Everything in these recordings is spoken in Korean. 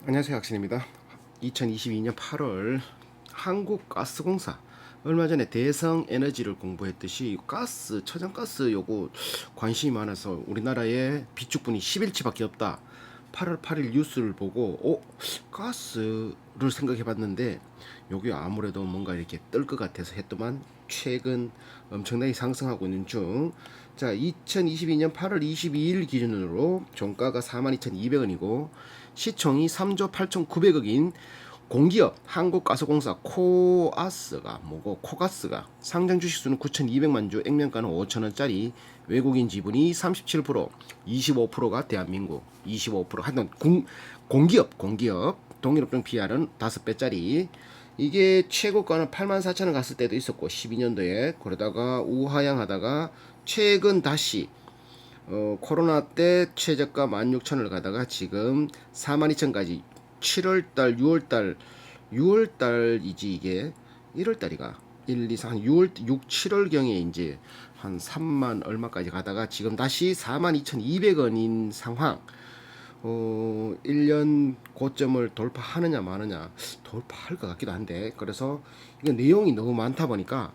안녕하세요, 학신입니다. 2022년 8월 한국가스공사 얼마 전에 대성에너지를 공부했듯이 가스, 천연가스 요거 관심이 많아서 우리나라에 비축분이 10일치밖에 없다. 8월 8일 뉴스를 보고 가스를 생각해 봤는데 요게 아무래도 뭔가 이렇게 뜰 것 같아서 했더만 최근 엄청나게 상승하고 있는 중. 자, 2022년 8월 22일 기준으로 종가가 42,200원이고 시총이 3조 8,900억인 공기업 한국가스공사 코아스가 뭐고 코가스가 상장 주식수는 9,200만 주, 액면가는 5천원짜리, 외국인 지분이 37%, 25%가 대한민국, 25% 하여튼 공기업 동일업종 PR은 5배짜리. 이게 최고가는 84,000원 갔을 때도 있었고 12년도에 그러다가 우하향하다가 최근 다시 코로나 때 최저가 16,000원을 가다가 지금 42,000까지 7월달, 6월달이지 이게 1월달이가 1, 2, 3, 6월, 6, 7월경에 이제 한 3만 얼마까지 가다가 지금 다시 42,200원인 상황. 1년 고점을 돌파하느냐 마느냐 돌파할 것 같기도 한데 그래서 이거 내용이 너무 많다 보니까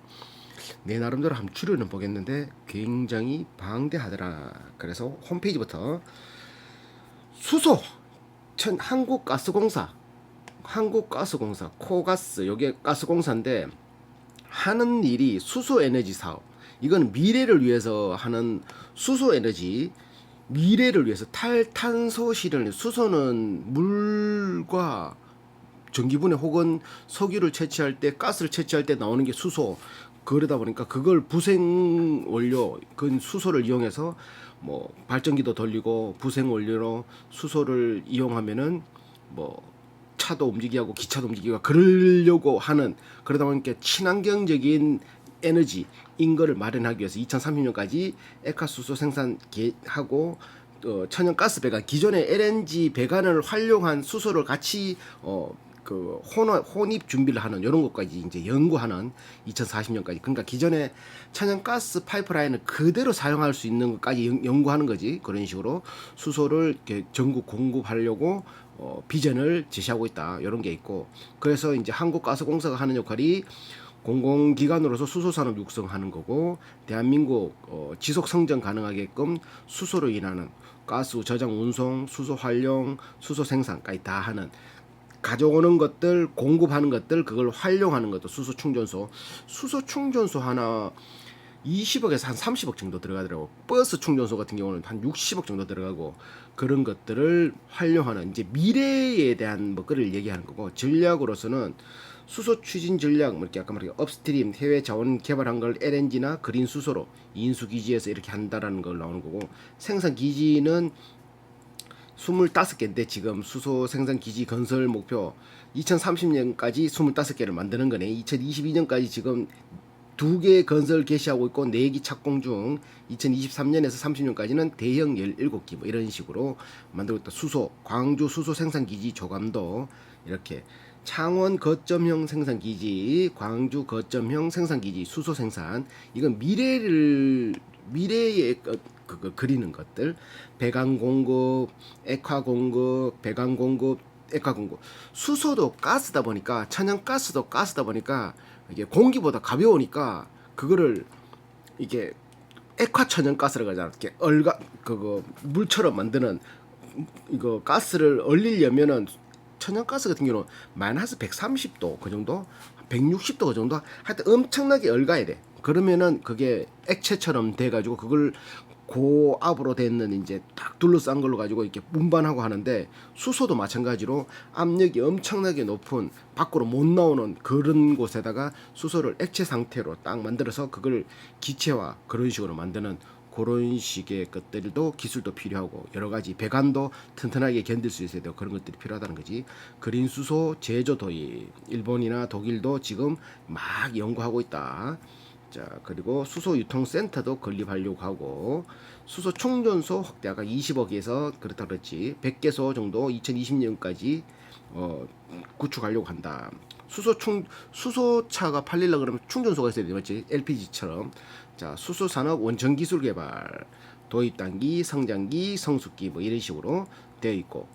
내 나름대로 한번 줄여는 보겠는데 굉장히 방대하더라. 그래서 홈페이지부터 수소 한국가스공사 코가스 요게 가스공사인데 하는 일이 수소에너지 사업. 이건 미래를 위해서 하는 수소에너지, 미래를 위해서 탈탄소 실현. 수소는 물과 전기분해 혹은 석유를 채취할 때, 가스를 채취할 때 나오는 게 수소. 그러다 보니까 그걸 부생 원료, 그 수소를 이용해서 뭐 발전기도 돌리고 부생 원료로 수소를 이용하면은 뭐 차도 움직이게 하고 기차도 움직이고 그러려고 하는, 그러다 보니까 친환경적인 에너지인 거를 마련하기 위해서 2030년까지 액화수소 생산하고 천연가스 배관, 기존의 LNG 배관을 활용한 수소를 같이 그 혼입 준비를 하는 이런 것까지 이제 연구하는 2040년까지. 그러니까 기존의 천연가스 파이프라인을 그대로 사용할 수 있는 것까지 연구하는 거지. 그런 식으로 수소를 이렇게 전국 공급하려고 비전을 제시하고 있다. 이런 게 있고. 그래서 이제 한국가스공사가 하는 역할이 공공기관으로서 수소산업 육성하는 거고, 대한민국 지속 성장 가능하게끔 수소로 인하는 가스 저장 운송, 수소 활용, 수소 생산까지 다 하는, 가져오는 것들, 공급하는 것들, 그걸 활용하는 것도 수소 충전소 하나 20억에서 한 30억 정도 들어가더라고. 버스 충전소 같은 경우는 한 60억 정도 들어가고, 그런 것들을 활용하는 이제 미래에 대한 뭐 그를 얘기하는 거고, 전략으로서는 수소 추진 전략, 뭐 이렇게 아까 말한 업스트림 해외 자원 개발한 걸 LNG나 그린 수소로 인수 기지에서 이렇게 한다라는 걸 나오는 거고, 생산 기지는 25개인데 지금 수소 생산 기지 건설 목표 2030년까지 25개를 만드는 거네. 2022년까지 지금 2개 건설 개시하고 있고 4기 착공 중, 2023년에서 30년까지는 대형 17기 뭐 이런 식으로 만들고 있다. 광주 수소 생산기지 조감도 이렇게, 창원 거점형 생산기지, 광주 거점형 생산기지 수소 생산. 이건 미래에 그리는 것들, 배관 공급, 액화 공급, 배관 공급, 액화 공급. 수소도 가스다 보니까, 천연가스도 가스다 보니까 이게 공기보다 가벼우니까 그거를 이게 액화 천연가스라고 하잖아. 이렇게 그거 물처럼 만드는, 이거 가스를 얼리려면은 천연가스 같은 경우는 마이너스 130도 그 정도, 160도 그 정도, 하여튼 엄청나게 얼가야 돼. 그러면은 그게 액체처럼 돼가지고 그걸 고압으로 되는 이제 딱 둘러싼 걸로 가지고 이렇게 운반하고 하는데, 수소도 마찬가지로 압력이 엄청나게 높은 밖으로 못 나오는 그런 곳에다가 수소를 액체 상태로 딱 만들어서 그걸 기체화 그런 식으로 만드는, 그런 식의 것들도 기술도 필요하고 여러 가지 배관도 튼튼하게 견딜 수 있어야 되고 그런 것들이 필요하다는 거지. 그린 수소 제조 도입, 일본이나 독일도 지금 막 연구하고 있다. 자, 그리고 수소 유통센터도 건립하려고 하고, 수소 충전소 확대가 20억에서 그렇다 그랬지 100개소 정도 2020년까지 구축하려고 한다. 수소차가 팔리려 그러면 충전소가 있어야 되겠지, LPG처럼. 자, 수소 산업 원천 기술 개발, 도입 단기, 성장기, 성숙기 뭐 이런 식으로 되어 있고.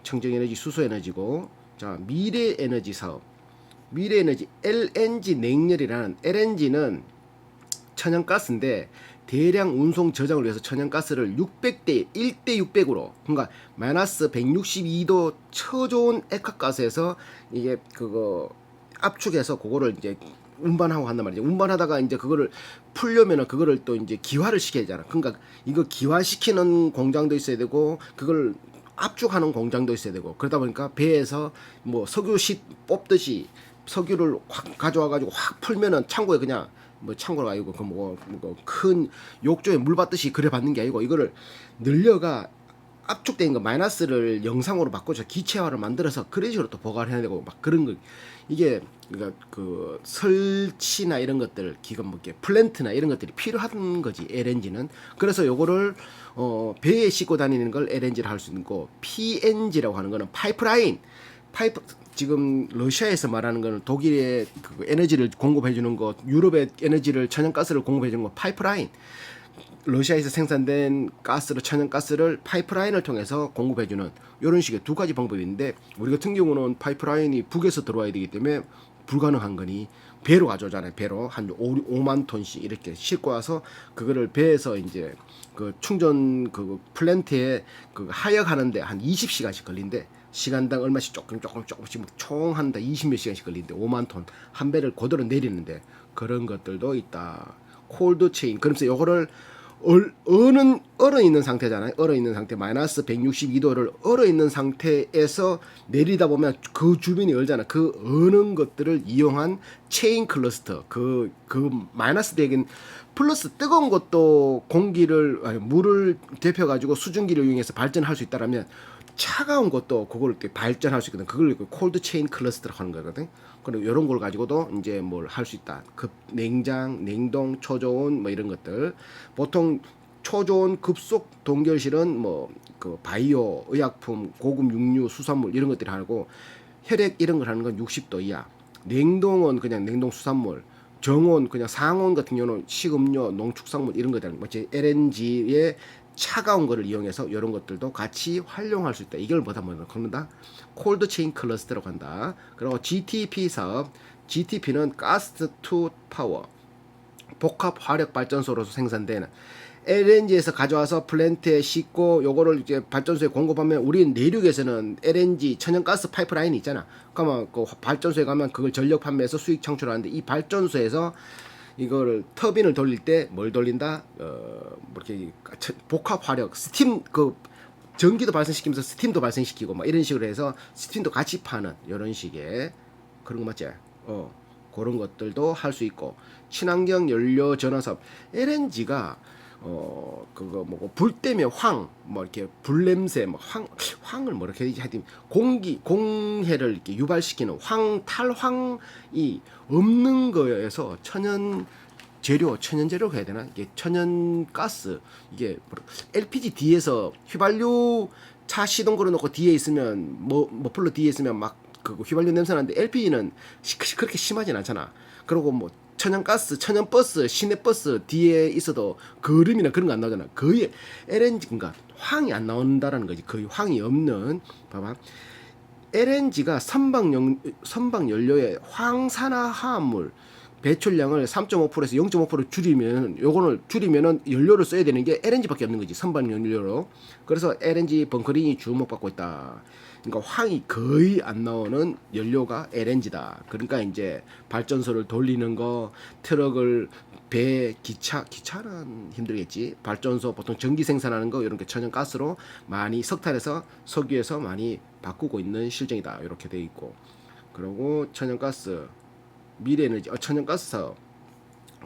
청정에너지 수소에너지고, 자 미래에너지 사업, 미래에너지 LNG 냉열이라는, LNG는 천연가스인데 대량 운송 저장을 위해서 천연가스를 600대 1대 600으로, 그러니까 마이너스 162도 처좋은 액화가스에서 이게 그거 압축해서 그거를 이제 운반하고 한단 말이죠. 운반하다가 이제 그거를 풀려면은 그거를 또 이제 기화를 시켜야 되잖아. 그러니까 이거 기화시키는 공장도 있어야 되고 그걸 압축하는 공장도 있어야 되고, 그러다 보니까 배에서 뭐 석유시 뽑듯이 석유를 확 가져와 가지고 확 풀면은 창고에 그냥, 뭐 창고가 아니고 그 뭐 큰 욕조에 물 받듯이 그래 받는 게 아니고, 이거를 늘려가 압축된 거 마이너스를 영상으로 바꿔서 기체화를 만들어서 그런 식으로 또 보관을 해야 되고 막 그런 거. 이게 그러니까 그 설치나 이런 것들, 기관 뭐 플랜트나 이런 것들이 필요한 거지 LNG는. 그래서 요거를 배에 싣고 다니는 걸 LNG를 할 수 있고, PNG라고 하는 거는 파이프라인, 파이프, 지금 러시아에서 말하는 거는 독일에 그 에너지를 공급해 주는 거, 유럽에 에너지를 천연가스를 공급해 주는 거 파이프라인. 러시아에서 생산된 가스를, 천연가스를 파이프라인을 통해서 공급해주는 이런 식의 두 가지 방법이 있는데, 우리 같은 경우는 파이프라인이 북에서 들어와야 되기 때문에 불가능한 거니 배로 가져오잖아요. 배로 한 5만 톤씩 이렇게 싣고 와서 그거를 배에서 이제 그 충전 그 플랜트에 그 하역하는데 한 20시간씩 걸린대. 시간당 얼마씩 조금씩 총 한다 20몇 시간씩 걸리는데 5만 톤 한 배를 그대로 내리는데, 그런 것들도 있다. 콜드 체인. 그러면서 요거를 얼어 있는 상태잖아요. 얼어 있는 상태, 마이너스 162도를 얼어 있는 상태에서 내리다 보면 그 주변이 얼잖아. 그 어는 것들을 이용한 체인 클러스터. 그 마이너스 대긴 플러스 뜨거운 것도 공기를, 아니, 물을 데펴 가지고 수증기를 이용해서 발전할 수 있다라면 차가운 것도 그걸 발전할 수 있거든. 그걸 콜드 체인 클러스터라고 하는 거거든. 그리고 이런 걸 가지고도 이제 뭘 할 수 있다. 급 냉장, 냉동, 초저온 뭐 이런 것들. 보통 초저온 급속 동결실은 뭐 그 바이오, 의약품, 고급 육류, 수산물 이런 것들이 하고, 혈액 이런 걸 하는 건 60도 이하. 냉동은 그냥 냉동 수산물. 정온, 그냥 상온 같은 경우는 식음료, 농축산물 이런 것들, 뭐 LNG의 차가운 거를 이용해서 이런 것들도 같이 활용할 수 있다. 이걸 뭐다 그런다. 콜드 체인 클러스터라고 한다. 그리고 GTP 사업, GTP는 가스 투 파워, 복합 화력 발전소로서 생산되는, LNG에서 가져와서 플랜트에 싣고 요거를 이제 발전소에 공급하면, 우리 내륙에서는 LNG 천연가스 파이프라인이 있잖아. 그러면 그 발전소에 가면 그걸 전력 판매해서 수익 창출하는데, 이 발전소에서 이거를 터빈을 돌릴 때 뭘 돌린다? 뭐 이렇게 복합 화력, 스팀, 그 전기도 발생시키면서 스팀도 발생시키고 막 이런 식으로 해서 스팀도 같이 파는 이런 식의 그런 거 맞지? 그런 것들도 할 수 있고, 친환경 연료 전환 사업, LNG가 그거 뭐고 불 때문에 뭐 이렇게 불 냄새, 뭐 황을 뭐 이렇게 하여튼 공해를 이렇게 유발시키는 탈황이 없는 거에서 천연 재료가 해야 되나? 이게 천연가스, 이게 LPG 뒤에서 휘발유 차 시동 걸어놓고 뒤에 있으면 머플러 뒤에 있으면 막 그 휘발유 냄새 나는데, LPG는 그렇게 심하진 않잖아. 그리고 뭐 천연가스, 천연버스, 시내버스 뒤에 있어도 거름이나 그런 거 안 나오잖아. 거의 LNG, 그러니까 황이 안 나온다라는 거지. 거의 황이 없는. 봐봐. LNG가 선박 연료의 황산화 화합물 배출량을 3.5%에서 0.5% 줄이면, 요거를 줄이면은 연료를 써야 되는 게 LNG밖에 없는 거지. 선박 연료로. 그래서 LNG 벙커링이 주목받고 있다. 그러니까 황이 거의 안 나오는 연료가 LNG다. 그러니까 이제 발전소를 돌리는 거, 트럭을, 배, 기차는 힘들겠지. 발전소, 보통 전기 생산하는 거 이런 게 천연가스로 많이, 석탄에서, 석유에서 많이 바꾸고 있는 실정이다. 이렇게 돼 있고. 그리고 천연가스, 미래에너지, 천연가스 사업.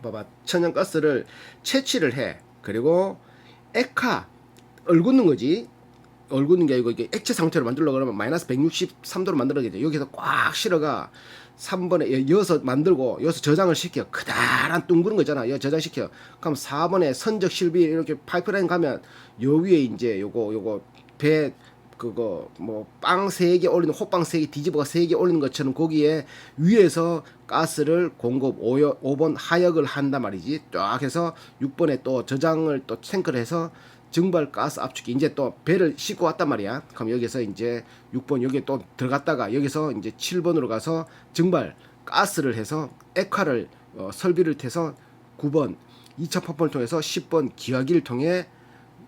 봐봐, 천연가스를 채취를 해. 그리고 액화, 얼굴는 거지. 얼굴는 게 아니고 이게 액체 상태로 만들려고 그러면 마이너스 163도로 만들어야겠죠. 여기서 꽉 실어가 3번에 이어서 만들고, 여기서 저장을 시켜. 크다란 둥그런 거 있잖아. 여기 저장시켜. 그럼 4번에 선적 실비 이렇게 파이프라인 가면 요 위에 이제 요거 배 그거 뭐 빵 3개 올리는, 호빵 3개 뒤집어가 3개 올리는 것처럼 거기에 위에서 가스를 공급 5번 하역을 한단 말이지. 쫙 해서 6번에 또 저장을 또 탱크를 해서 증발 가스 압축기 이제 또 배를 싣고 왔단 말이야. 그럼 여기서 이제 6번 여기 또 들어갔다가 여기서 이제 7번으로 가서 증발 가스를 해서 액화를 설비를 해서 9번 2차 폭발을 통해서 10번 기화기를 통해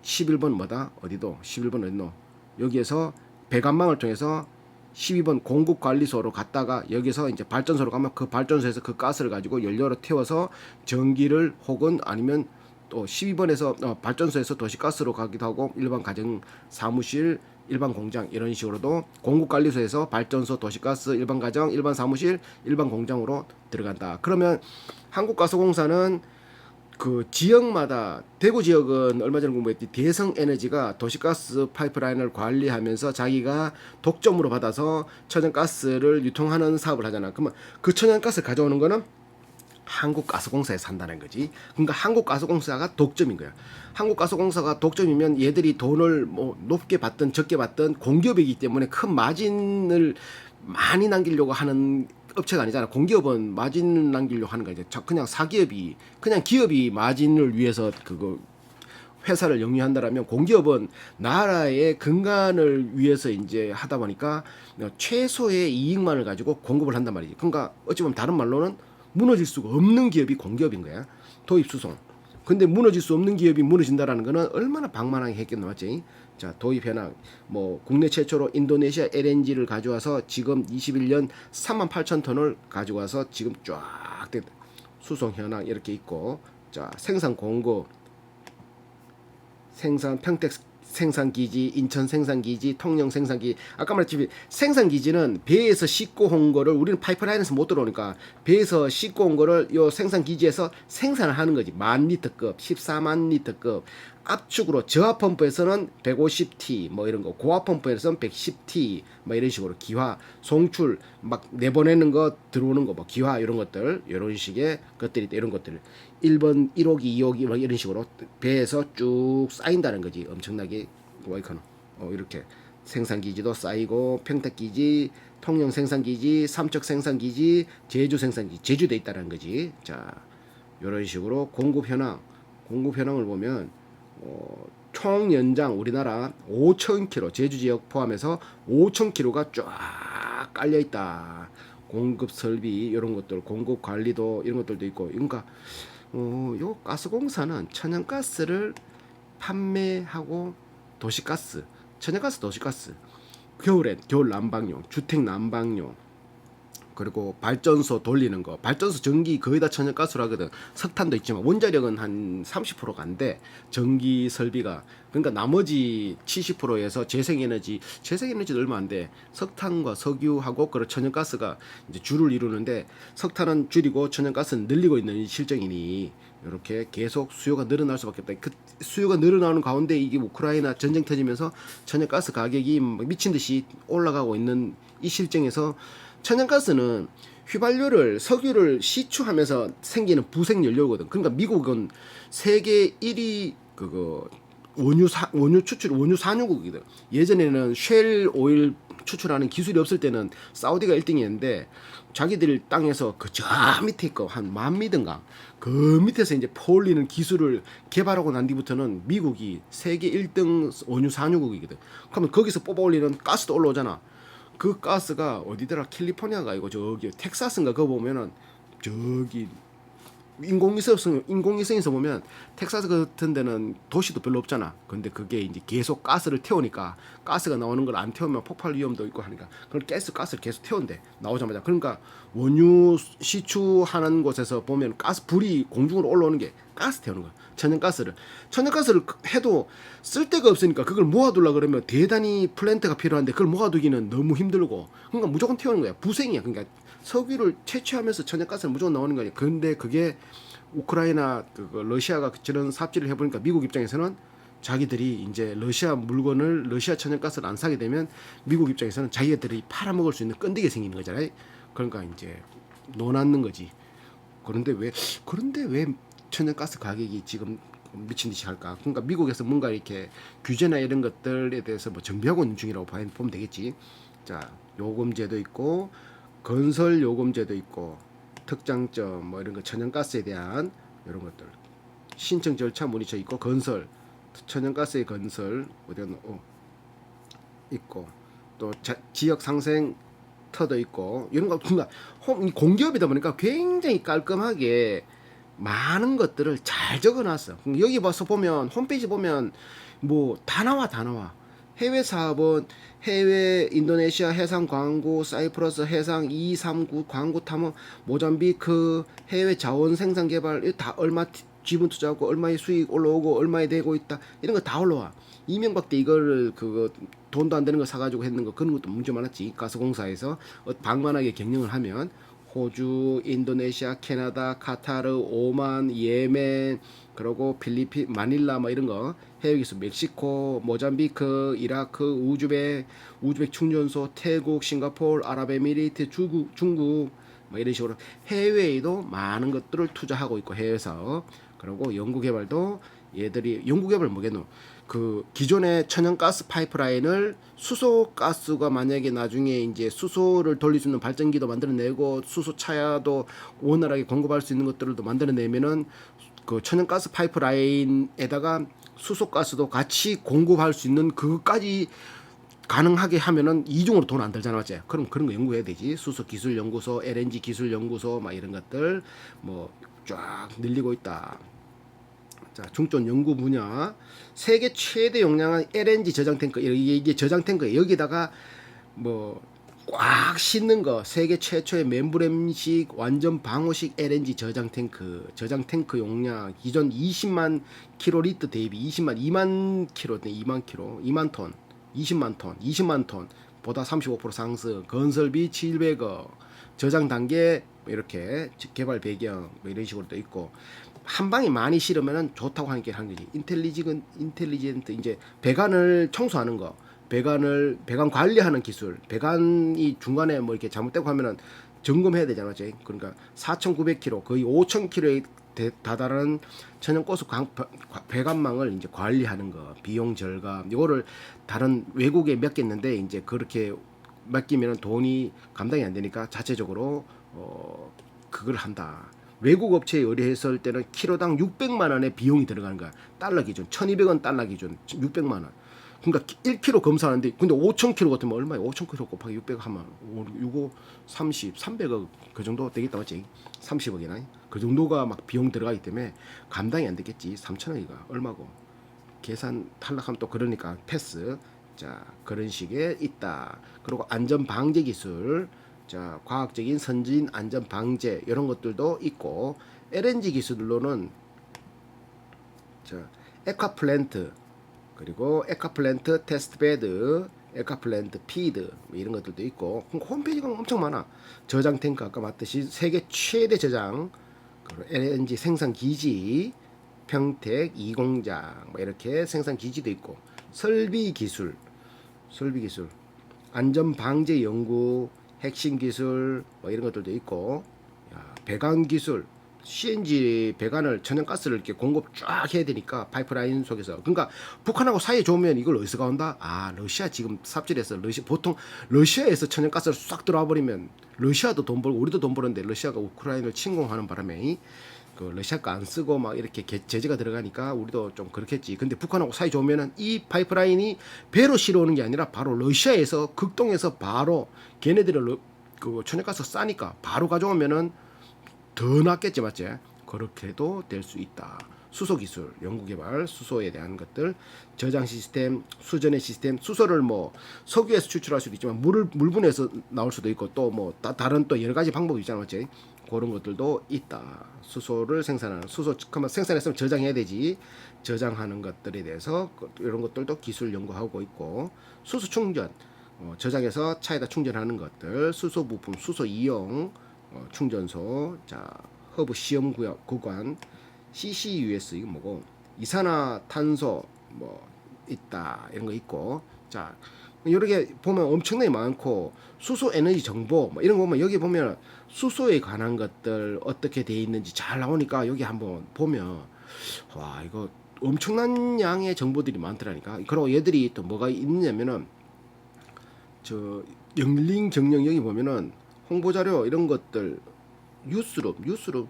11번 뭐다? 어디도 11번 어디노? 여기에서 배관망을 통해서 12번 공급관리소로 갔다가 여기서 이제 발전소로 가면 그 발전소에서 그 가스를 가지고 연료로 태워서 전기를 혹은 아니면 또 12번에서 발전소에서 도시가스로 가기도 하고 일반 가정 사무실 일반 공장 이런 식으로도 공급관리소에서 발전소 도시가스 일반 가정 일반 사무실 일반 공장으로 들어간다. 그러면 한국가스공사는 그 지역마다 대구 지역은 얼마 전에 공부했지 대성에너지가 도시가스 파이프라인을 관리하면서 자기가 독점으로 받아서 천연가스를 유통하는 사업을 하잖아. 그러면 그 천연가스 가져오는 거는 한국가스공사에 산다는 거지. 그러니까 한국가스공사가 독점인 거야. 한국가스공사가 독점이면 얘들이 돈을 뭐 높게 받든 적게 받든 공기업이기 때문에 큰 마진을 많이 남기려고 하는 업체가 아니잖아. 공기업은 마진 남기려고 하는 거지. 그냥 사기업이 그냥 기업이 마진을 위해서 그거 회사를 영위한다라면 공기업은 나라의 근간을 위해서 이제 하다 보니까 최소의 이익만을 가지고 공급을 한단 말이지. 그러니까 어찌 보면 다른 말로는 무너질 수가 없는 기업이 공기업인 거야. 도입 수송. 근데 무너질 수 없는 기업이 무너진다라는 거는 얼마나 방만하게 했겠노, 맞지? 자, 도입 현황. 뭐 국내 최초로 인도네시아 LNG를 가져와서 지금 21년 38,000톤을 가지고 와서 지금 쫙 수송 현황 이렇게 있고, 자, 생산 공급, 생산 평택 생산기지, 인천 생산기지, 통영 생산기지. 아까 말했지만 생산기지는 배에서 싣고 온 거를 우리는 파이프라인에서 못 들어오니까 배에서 싣고 온 거를 요 생산기지에서 생산을 하는 거지. 10,000리터급, 14만 리터급. 압축으로 저압 펌프에서는 150T 뭐 이런 거, 고압 펌프에서는 110T 뭐 이런 식으로 기화, 송출 막 내보내는 거 들어오는 거 뭐 기화 이런 것들 이런 식의 것들이 이런 것들 1번 1호기 2호기 뭐 이런 식으로 배에서 쭉 쌓인다는 거지. 엄청나게 와이커노 이렇게 생산기지도 쌓이고 평택기지, 통영 생산기지, 삼척 생산기지, 제주 생산기지 제주돼 있다는 거지. 자, 이런 식으로 공급 현황을 보면 총 연장 우리나라 5,000km 제주 지역 포함해서 5,000km가 쫙 깔려 있다. 공급 설비 이런 것들, 공급 관리도 이런 것들도 있고. 그러니까 요 가스공사는 천연가스를 판매하고 도시가스, 천연가스, 도시가스, 겨울엔 겨울 난방용, 주택 난방용, 그리고 발전소 돌리는 거, 발전소 전기 거의 다 천연가스로 하거든. 석탄도 있지만 원자력은 한 30%가 안 돼. 전기 설비가. 그러니까 나머지 70%에서 재생에너지도 얼마 안 돼. 석탄과 석유하고 그런 천연가스가 이제 주를 이루는데 석탄은 줄이고 천연가스는 늘리고 있는 실정이니 이렇게 계속 수요가 늘어날 수밖에 없다. 그 수요가 늘어나는 가운데 이게 우크라이나 전쟁 터지면서 천연가스 가격이 미친 듯이 올라가고 있는 이 실정에서 천연가스는 휘발유를 석유를 시추하면서 생기는 부생 연료거든. 그러니까 미국은 세계 1위 그거 원유 추출 원유 산유국이거든. 예전에는 쉘 오일 추출하는 기술이 없을 때는 사우디가 1등이었는데 자기들 땅에서 그 저 밑에 있고 한 만미든가 그 밑에서 이제 퍼올리는 기술을 개발하고 난 뒤부터는 미국이 세계 1등 원유 산유국이거든. 그러면 거기서 뽑아올리는 가스도 올라오잖아. 그 가스가 어디더라? 캘리포니아가 아니고 저기 텍사스인가 그거 보면은 저기 인공위성에서 보면 텍사스 같은 데는 도시도 별로 없잖아. 근데 그게 이제 계속 가스를 태우니까 가스가 나오는 걸 안 태우면 폭발 위험도 있고 하니까 그걸 가스를 계속 태운대. 나오자마자. 그러니까 원유 시추하는 곳에서 보면 가스 불이 공중으로 올라오는 게 가스 태우는 거야. 천연가스를 해도 쓸 데가 없으니까 그걸 모아두려 그러면 대단히 플랜트가 필요한데 그걸 모아두기는 너무 힘들고 그러니까 무조건 태우는 거야. 부생이야. 그러니까 석유를 채취하면서 천연가스는 무조건 나오는 거야. 근데 그게 우크라이나 러시아가 저런 삽질을 해보니까 미국 입장에서는 자기들이 이제 러시아 물건을 러시아 천연가스를 안 사게 되면 미국 입장에서는 자기들이 팔아먹을 수 있는 끈데기 생기는 거잖아요. 그러니까 이제 논하는 거지. 그런데 왜 천연가스 가격이 지금 미친 듯이 할까? 그러니까 미국에서 뭔가 이렇게 규제나 이런 것들에 대해서 뭐 정비하고 있는 중이라고 보면 되겠지. 자, 요금제도 있고 건설 요금제도 있고 특장점 뭐 이런 거 천연가스에 대한 이런 것들 신청 절차 문의처 있고 건설 천연가스의 건설 어디가 있고 또 지역 상생 터도 있고 이런 거 그러니까 공기업이다 보니까 굉장히 깔끔하게 많은 것들을 잘 적어놨어. 여기 봐서 보면 홈페이지 보면 뭐 다 나와 다 나와. 해외 사업은 해외 인도네시아 해상 광고, 사이프러스 해상 239 광고 탐험, 모잠비크 해외 자원 생산 개발 다 얼마 지분 투자하고 얼마의 수익 올라오고 얼마에 되고 있다 이런 거 다 올라와. 이명박 때 이거를 그거 돈도 안 되는 거 사가지고 했는 거 그런 것도 문제 많았지. 가스공사에서 방만하게 경영을 하면 호주, 인도네시아, 캐나다, 카타르, 오만, 예멘, 그리고 필리핀, 마닐라 뭐 이런 거 해외 기술, 멕시코, 모잠비크, 이라크, 우즈벡 충전소, 태국, 싱가포르, 아랍에미리트, 중국 뭐 이런 식으로 해외에도 많은 것들을 투자하고 있고 해외 사업. 그리고 연구개발도 얘들이 연구개발 뭐겠노? 그 기존의 천연가스 파이프라인을 수소가스가 만약에 나중에 이제 수소를 돌릴 수 있는 발전기도 만들어내고 수소 차야도 원활하게 공급할 수 있는 것들도 만들어내면은 그 천연가스 파이프라인에다가 수소가스도 같이 공급할 수 있는 그것까지 가능하게 하면은 이중으로 돈 안 들잖아, 맞지? 그럼 그런 거 연구해야 되지. 수소 기술 연구소, LNG 기술 연구소, 막 이런 것들 뭐 쫙 늘리고 있다. 자, 중점 연구 분야 세계 최대 용량의 LNG 저장 탱크 이게 저장 탱크에 여기다가 뭐 꽉 싣는 거 세계 최초의 멤브레식 완전 방호식 LNG 저장 탱크 용량 기존 20만 킬로리터 대비 2만 킬로 2만 톤 20만 톤 보다 35% 상승 건설비 700억 저장 단계 이렇게 개발 배경 뭐 이런 식으로 돼 있고 한 방에 많이 실으면은 좋다고 하는 게 한 거지. 인텔리전트 이제 배관을 청소하는 거, 배관 관리하는 기술, 배관이 중간에 뭐 이렇게 잘못되고 하면은 점검해야 되잖아, 맞지? 그러니까 4,900km 거의 5,000km에 다다른 천연가스 배관망을 이제 관리하는 거, 비용 절감. 이거를 다른 외국에 맡겼는데 이제 그렇게 맡기면은 돈이 감당이 안 되니까 자체적으로 그걸 한다. 외국 업체에 의뢰했을 때는 키로당 600만 원의 비용이 들어가는 거야. 달러 기준 1,200원 달러 기준 600만 원. 그러니까 1kg 검사하는데 근데 5,000kg 같으면 얼마야? 5,000kg 곱하기 600 하면 6, 30, 300억 그 정도 되겠다 맞지? 30억이나 그 정도가 막 비용 들어가기 때문에 감당이 안 되겠지. 3,000억이가 얼마고 계산 탈락하면 또 그러니까 패스. 자 그런 식의 있다. 그리고 안전 방제 기술. 자, 과학적인 선진 안전 방제 이런 것들도 있고 LNG 기술로는 자, 에카플랜트 그리고 에카플랜트 테스트베드, 에카플랜트 피드 뭐 이런 것들도 있고 홈페이지가 엄청 많아. 저장 탱크 아까 봤듯이 세계 최대 저장 그리고 LNG 생산 기지 평택 2공장 뭐 이렇게 생산 기지도 있고 설비 기술 안전 방제 연구 핵심 기술 뭐 이런 것들도 있고 배관 기술 CNG 배관을 천연가스를 이렇게 공급 쫙 해야 되니까 파이프라인 속에서 그러니까 북한하고 사이 좋으면 이걸 어디서 온다? 아 러시아 지금 삽질해서 보통 러시아에서 천연가스를 싹 들어와 버리면 러시아도 돈 벌고 우리도 돈 버는데 러시아가 우크라이나를 침공하는 바람에 그 러시아 거 안 쓰고 막 이렇게 제재가 들어가니까 우리도 좀 그렇겠지. 근데 북한하고 사이 좋으면은 이 파이프라인이 배로 실어오는 게 아니라 바로 러시아에서 극동에서 바로 걔네들을 그 천연가스 싸니까 바로 가져오면은 더 낫겠지 맞지? 그렇게도 될 수 있다. 수소 기술, 연구개발, 수소에 대한 것들, 저장 시스템, 수전의 시스템, 수소를 뭐 석유에서 추출할 수도 있지만 물분해서 나올 수도 있고 또 뭐 다른 또 여러 가지 방법이 있잖아 맞지? 그런 것들도 있다. 수소를 생산하는 수소 그러면 생산했으면 저장해야 되지. 저장하는 것들에 대해서 이런 것들도 기술 연구하고 있고 수소 충전 저장해서 차에다 충전하는 것들 수소 부품 수소 이용 충전소 자 허브 시험 구간 CCUS 이거 뭐고 이산화탄소 뭐 있다 이런 거 있고 자 여러 개 보면 엄청나게 많고 수소 에너지 정보 뭐 이런 거 보면 여기 보면 수소에 관한 것들 어떻게 돼 있는지 잘 나오니까 여기 한번 보면 와 이거 엄청난 양의 정보들이 많더라니까. 그리고 얘들이 또 뭐가 있느냐면은 저 영링 정령 여기 보면은 홍보자료 이런 것들 뉴스룸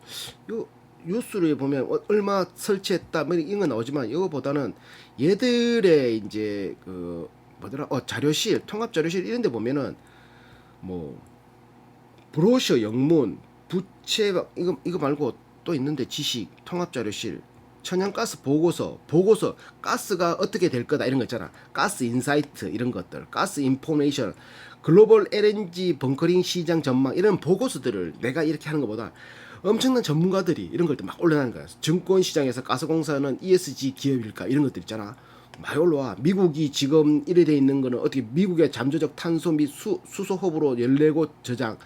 요 뉴스를 보면 얼마 설치했다 뭐 이런 거 나오지만 이거보다는 얘들의 이제 그 뭐더라 자료실 통합 자료실 이런 데 보면은 뭐 브로셔 영문 부채 이거 말고 또 있는데 지식 통합 자료실 천연가스 보고서 가스가 어떻게 될 거다 이런 거 있잖아. 가스 인사이트 이런 것들 가스 인포메이션 글로벌 LNG 벙커링 시장 전망 이런 보고서들을 내가 이렇게 하는 것보다 엄청난 전문가들이 이런 걸 막 올려놓는 거야. 증권시장에서 가스공사는 ESG 기업일까 이런 것들 있잖아. 많이 올라와. 미국이 지금 이래 돼 있는 거는 어떻게 미국의 잠재적 탄소 및 수소 허브로 14곳 저장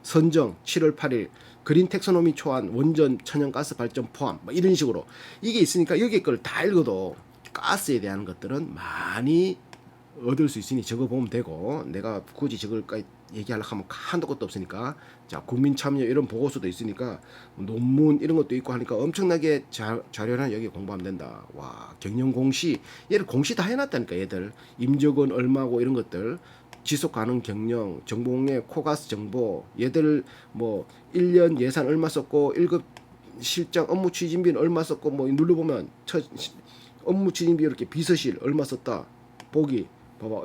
선정 7월 8일 그린 텍소노미 초안 원전 천연가스 발전 포함 뭐 이런 식으로 이게 있으니까 여기 걸 다 읽어도 가스에 대한 것들은 많이 얻을 수 있으니 적어보면 되고 내가 굳이 저걸까지 얘기하려고 하면 한도 것도 없으니까 자 국민 참여 이런 보고서도 있으니까 논문 이런 것도 있고 하니까 엄청나게 자료는 여기 공부하면 된다. 와 경영 공시 얘를 공시 다 해놨다니까 얘들 임직원 얼마고 이런 것들 지속 가능 경영 정보공개 코가스 정보 얘들 뭐 1년 예산 얼마 썼고 1급 실장 업무 추진비는 얼마 썼고 뭐 눌러보면 업무 추진비 이렇게 비서실 얼마 썼다 보기 봐봐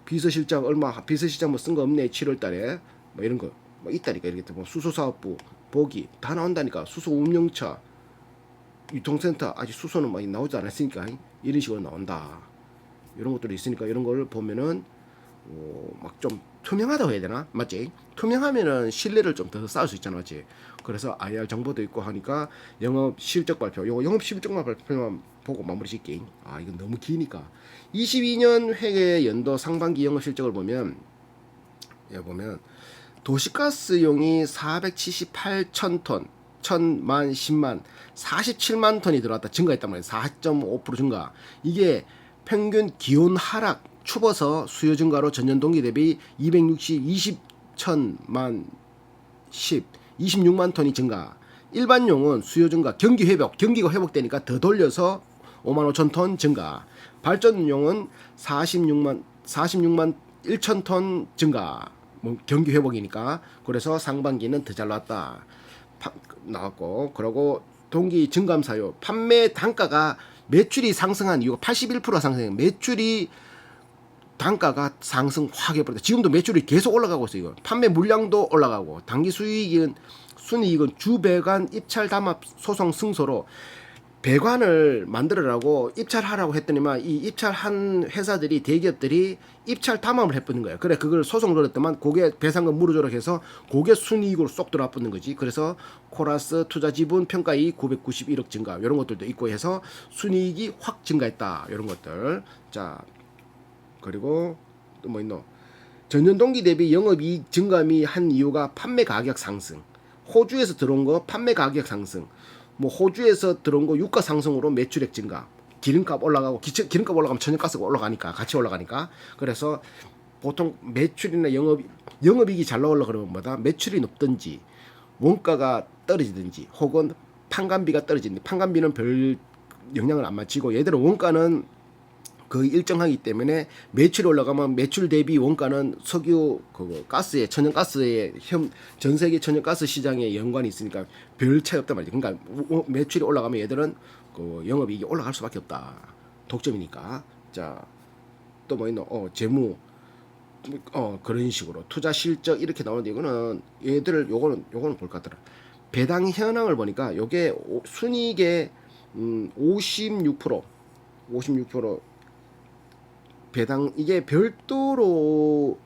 비서실장 얼마 비서실장 뭐 쓴 거 없네 7월 달에 뭐 이런 거 뭐 있다니까 이렇게 뭐 수소사업부 보기 다 나온다니까 수소 운영차 유통센터 아직 수소는 많이 나오지 않았으니까 이런 식으로 나온다 이런 것들이 있으니까 이런 걸 보면은 막 좀 투명하다고 해야 되나 맞지 투명하면은 신뢰를 좀 더 쌓을 수 있잖아 맞지 그래서 IR 정보도 있고 하니까 영업 실적 발표 요거 영업 실적 발표만 보고 마무리 짓기 아 이건 너무 기니까 22년 회계 연도 상반기 영업 실적을 보면 도시가스용이 478천 톤 1000만 10만 47만 톤이 들어왔다 증가했단 말이야 4.5% 증가 이게 평균 기온 하락 추워서 수요 증가로 전년 동기 대비 260 20천만 10 26만 톤이 증가 일반용은 수요 증가 경기가 회복되니까 더 돌려서 5만 5천 톤 증가 발전용은 46만 1천 톤 증가 뭐 경기 회복이니까 그래서 상반기는 더 잘 나왔다 나왔고 그러고 동기 증감 사유 판매 단가가 매출이 상승한 이유가 81% 상승해 매출이 단가가 상승 확 해버렸다. 지금도 매출이 계속 올라가고 있어요. 이거. 판매 물량도 올라가고 단기 순이익은 주배관 입찰 담합 소송 승소로 배관을 만들어라고 입찰하라고 했더니만 이 입찰한 회사들이 대기업들이 입찰 담합을 해버린 거예요. 그래 그걸 소송 걸었더만 그게 배상금 무료조락 해서 그게 순이익으로 쏙 들어와버린 거지. 그래서 코라스 투자 지분 평가이익 991억 증가 이런 것들도 있고 해서 순이익이 확 증가했다. 이런 것들. 자 그리고 또 뭐 있노? 전년 동기 대비 영업이익 증감이 한 이유가 판매 가격 상승. 호주에서 들어온 거 판매 가격 상승. 뭐 호주에서 들어온 거 유가 상승으로 매출액 증가. 기름값 올라가고 기름값 올라가면 천연가스가 올라가니까 같이 올라가니까. 그래서 보통 매출이나 영업이익이 잘 나오려 그러면 뭐다? 매출이 높든지 원가가 떨어지든지 혹은 판관비가 떨어지든지 판관비는 별 영향을 안 미치고 얘들은 원가는 거의 일정하기 때문에 매출이 올라가면 매출 대비 원가는 석유 가스의 천연가스의 전 세계 천연가스 시장에 연관이 있으니까 별 차이 없단 말이지. 그러니까 매출이 올라가면 얘들은 그 영업이익이 올라갈 수밖에 없다. 독점이니까. 자, 또 뭐 있노? 재무 그런 식으로 투자 실적 이렇게 나오는데 이거는 얘들을 요거는 볼 것 같더라. 배당 현황을 보니까 요게 순이익의 56% 배당 이게 별도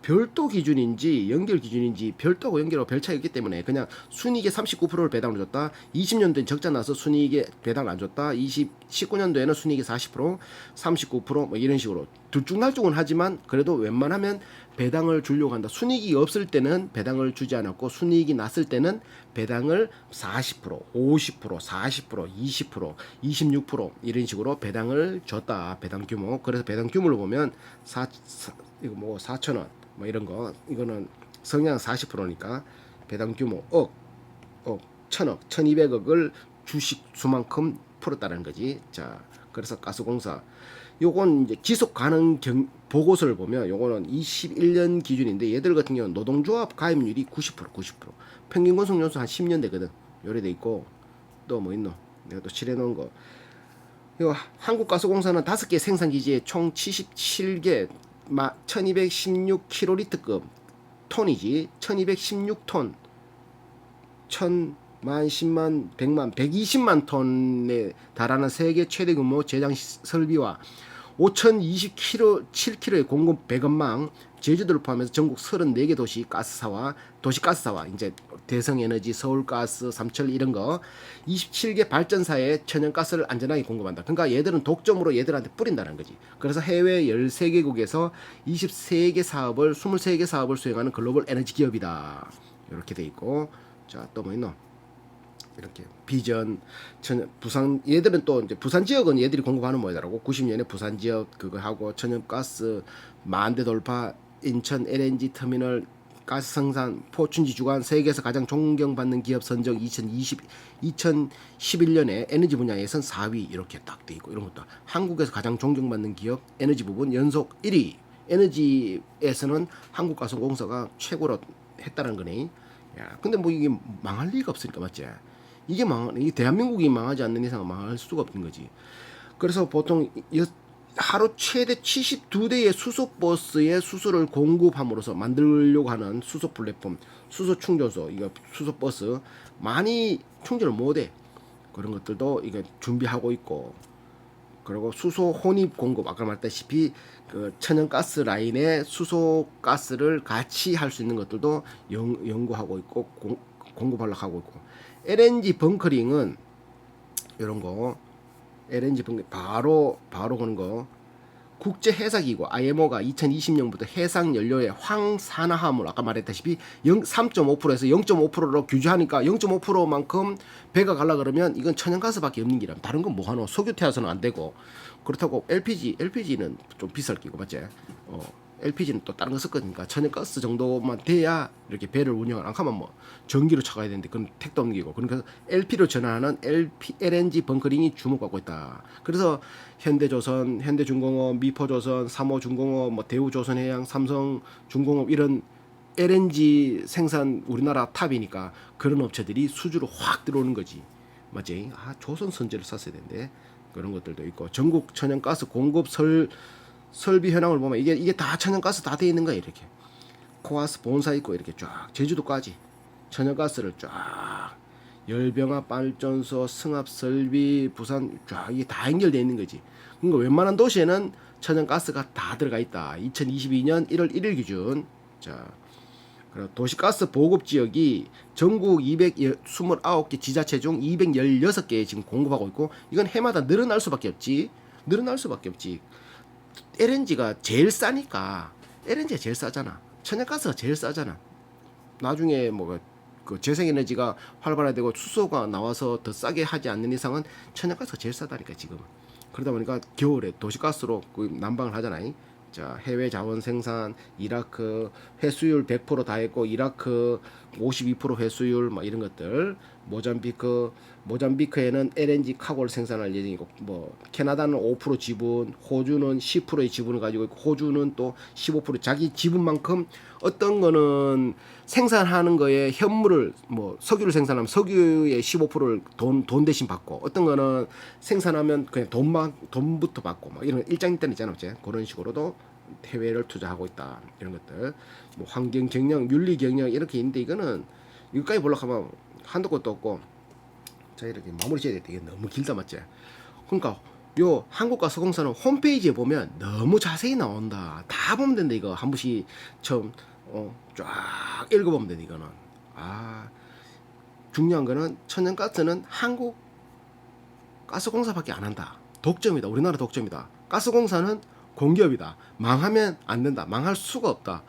기준인지 연결 기준인지 별도하고 연결하고 별 차이가 있기 때문에 그냥 순이익의 39%를 배당을 줬다. 20년도엔 적자 나서 순이익에 배당을 안 줬다. 19년도에는 순이익의 40%, 39%뭐 이런 식으로 들쭉날쭉은 하지만 그래도 웬만하면 배당을 주려고 한다. 순이익이 없을 때는 배당을 주지 않았고 순이익이 났을 때는 배당을 40%, 50%, 40%, 20%, 26% 이런 식으로 배당을 줬다. 배당 규모. 그래서 배당 규모를 보면 이거 뭐 4,000원 뭐 이런 거 이거는 성향 40%니까 배당 규모 억, 1,000억, 1,200억을 주식 수만큼 풀었다는 거지. 자, 그래서 가스공사 요건 이제 지속 가능 보고서를 보면 요거는 21년 기준인데 얘들 같은 경우는 노동조합 가입률이 90%. 평균 건속 연수 한 10년 되거든. 요래 돼 있고 또 뭐 있노? 내가 또 칠해놓은 거. 이거 한국가스공사는 5개 생산기지에 총 77개 1216kL급 톤이지 1216톤 1000만 10만 100만 120만 톤에 달하는 세계 최대 규모 제장 설비와 5027km의 공급 배관망 제주도를 포함해서 전국 34개 도시 가스사와 도시가스사와 이제 대성에너지, 서울가스, 삼철 이런 거 27개 발전사에 천연가스를 안전하게 공급한다. 그러니까 얘들은 독점으로 얘들한테 뿌린다는 거지. 그래서 해외 13개국에서 23개 사업을 23개 사업을 수행하는 글로벌 에너지 기업이다. 이렇게 돼 있고 자, 또 뭐 있노? 이렇게 비전 부산 얘들은 또 이제 부산 지역은 얘들이 공급하는 뭐더라고 90년에 부산 지역 그거 하고 천연가스 만대 돌파 인천 LNG 터미널 가스 생산 포춘지 주관 세계에서 가장 존경받는 기업 선정 2011년에 에너지 분야에선 4위 이렇게 딱 돼 있고 이런 것도 한국에서 가장 존경받는 기업 에너지 부분 연속 1위 에너지에서는 한국가스공사가 최고로 했다는 거네. 야, 근데 뭐 이게 망할 리가 없으니까 맞지? 이게 대한민국이 망하지 않는 이상 망할 수가 없는 거지. 그래서 보통 하루 최대 72대의 수소버스에 수소를 공급함으로써 만들려고 하는 수소 플랫폼, 수소 충전소, 이거 수소버스 많이 충전을 못해. 그런 것들도 이게 준비하고 있고, 그리고 수소 혼입 공급 아까 말했다시피 그 천연가스 라인에 수소 가스를 같이 할 수 있는 것들도 연구하고 있고 공급하려고 하고 있고 LNG 벙커링은 이런 거 LNG 벙커 바로 거는 거 국제 해사기구 IMO가 2020년부터 해상 연료의 황산화함을 아까 말했다시피 3.5%에서 0.5%로 규제하니까 0.5%만큼 배가 갈라 그러면 이건 천연가스밖에 없는 기라. 다른 건 뭐 하노? 석유 태워서는 안 되고 그렇다고 LPG는 좀 비쌀 끼고 맞지? LPG는 또 다른 거 섞으니까 천연가스 정도만 돼야 이렇게 배를 운영을 안 하면 뭐 전기로 쳐가야 되는데 그건 택도 없는 기고 그러니까 LP로 전환하는 LNG 벙커링이 주목받고 있다. 그래서 현대조선, 현대중공업, 미포조선, 삼호중공업, 뭐 대우조선해양, 삼성중공업 이런 LNG 생산 우리나라 탑이니까 그런 업체들이 수주로 확 들어오는 거지. 맞지? 조선 선제를 샀어야 되는데 그런 것들도 있고 전국 천연가스 공급 설비 현황을 보면 이게 다 천연가스 다 돼 있는 거야. 이렇게 코아스 본사 있고 이렇게 쫙 제주도까지 천연가스를 쫙 열병합 발전소 승합 설비 부산 쫙 이게 다 연결돼 있는 거지. 그러니까 웬만한 도시에는 천연가스가 다 들어가 있다. 2022년 1월 1일 기준. 자, 그리고 도시가스 보급 지역이 전국 229개 지자체 중 216개에 지금 공급하고 있고 이건 해마다 늘어날 수밖에 없지. LNG가 제일 싸니까 LNG가 제일 싸잖아. 천연가스가 제일 싸잖아. 나중에 뭐 그 재생에너지가 활발화되고 수소가 나와서 더 싸게 하지 않는 이상은 천연가스가 제일 싸다니까 지금. 그러다 보니까 겨울에 도시가스로 난방을 하잖아요. 자, 해외 자원 생산, 이라크 회수율 100% 다 했고 이라크 52% 회수율 막 이런 것들. 모잠비크에는 LNG 카고를 생산할 예정이고 뭐 캐나다는 5% 지분, 호주는 10%의 지분을 가지고 있고 호주는 또 15% 자기 지분만큼 어떤 거는 생산하는 거에 현물을 뭐 석유를 생산하면 석유의 15%를 돈 대신 받고 어떤 거는 생산하면 그냥 돈부터 받고 막 이런 일장일단 있잖아, 어째 그런 식으로도 해외를 투자하고 있다. 이런 것들 뭐 환경 경영, 윤리 경영 이렇게 있는데 이거는 여기까지 보려고 하면 한도 끝도 없고 자 이렇게 마무리 지어야 돼. 이게 너무 길다 맞지? 그러니까 요 한국가스공사는 홈페이지에 보면 너무 자세히 나온다. 다 보면 된다. 이거 한 번씩 처음 쫙 읽어보면 된다. 이거는 중요한 거는 천연가스는 한국가스공사밖에 안 한다. 독점이다. 우리나라 독점이다. 가스공사는 공기업이다. 망하면 안 된다. 망할 수가 없다.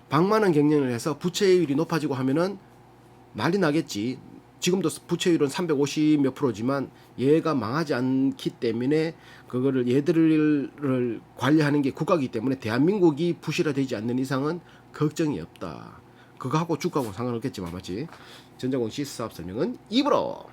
방만한 경영을 해서 부채율이 높아지고 하면은 난리 나겠지. 지금도 부채율은 350 몇 프로지만 얘가 망하지 않기 때문에 그거를 얘들을 관리하는 게 국가이기 때문에 대한민국이 부실화되지 않는 이상은 걱정이 없다. 그거하고 주가하고 상관없겠지만 맞지? 전자공시 사업 설명은 입으로